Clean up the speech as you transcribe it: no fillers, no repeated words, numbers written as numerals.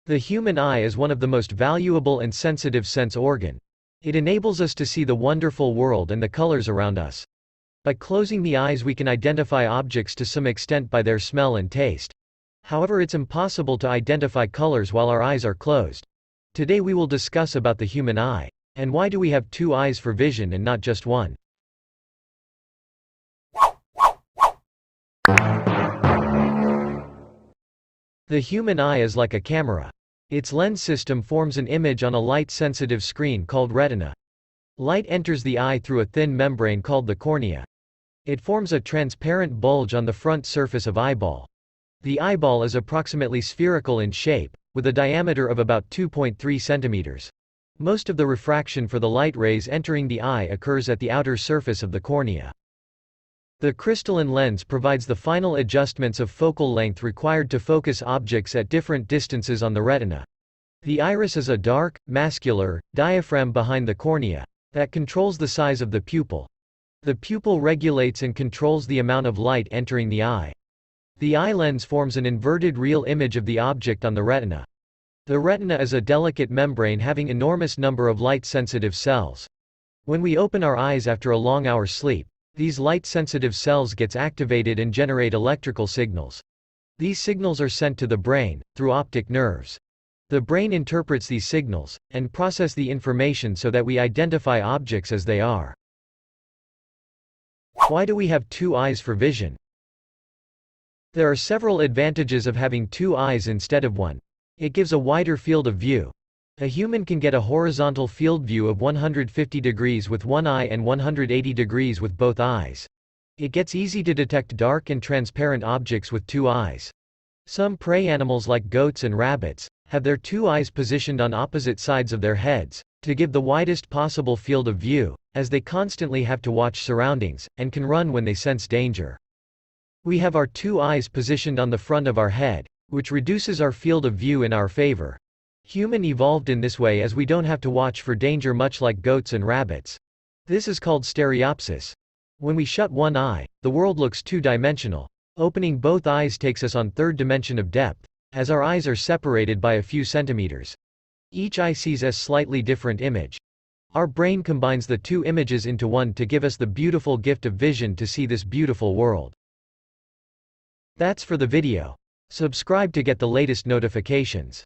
The human eye is one of the most valuable and sensitive sense organ. It enables us to see the wonderful world and the colors around us. By closing the eyes we can identify objects to some extent by their smell and taste. However, it's impossible to identify colors while our eyes are closed. Today we will discuss about the human eye. And why do we have two eyes for vision and not just one? The human eye is like a camera. Its lens system forms an image on a light-sensitive screen called retina. Light enters the eye through a thin membrane called the cornea. It forms a transparent bulge on the front surface of eyeball. The eyeball is approximately spherical in shape, with a diameter of about 2.3 centimeters. Most of the refraction for the light rays entering the eye occurs at the outer surface of the cornea. The crystalline lens provides the final adjustments of focal length required to focus objects at different distances on the retina. The iris is a dark, muscular diaphragm behind the cornea that controls the size of the pupil. The pupil regulates and controls the amount of light entering the eye. The eye lens forms an inverted real image of the object on the retina. The retina is a delicate membrane having enormous number of light-sensitive cells. When we open our eyes after a long hour's sleep, these light-sensitive cells gets activated and generate electrical signals. These signals are sent to the brain, through optic nerves. The brain interprets these signals, and process the information so that we identify objects as they are. Why do we have two eyes for vision? There are several advantages of having two eyes instead of one. It gives a wider field of view. A human can get a horizontal field view of 150 degrees with one eye and 180 degrees with both eyes. It gets easy to detect dark and transparent objects with two eyes. Some prey animals like goats and rabbits have their two eyes positioned on opposite sides of their heads, to give the widest possible field of view, as they constantly have to watch surroundings, and can run when they sense danger. We have our two eyes positioned on the front of our head, which reduces our field of view in our favor. Human evolved in this way as we don't have to watch for danger much like goats and rabbits. This is called stereopsis. When we shut one eye, the world looks two-dimensional. Opening both eyes takes us on third dimension of depth, as our eyes are separated by a few centimeters. Each eye sees a slightly different image. Our brain combines the two images into one to give us the beautiful gift of vision to see this beautiful world. That's for the video. Subscribe to get the latest notifications.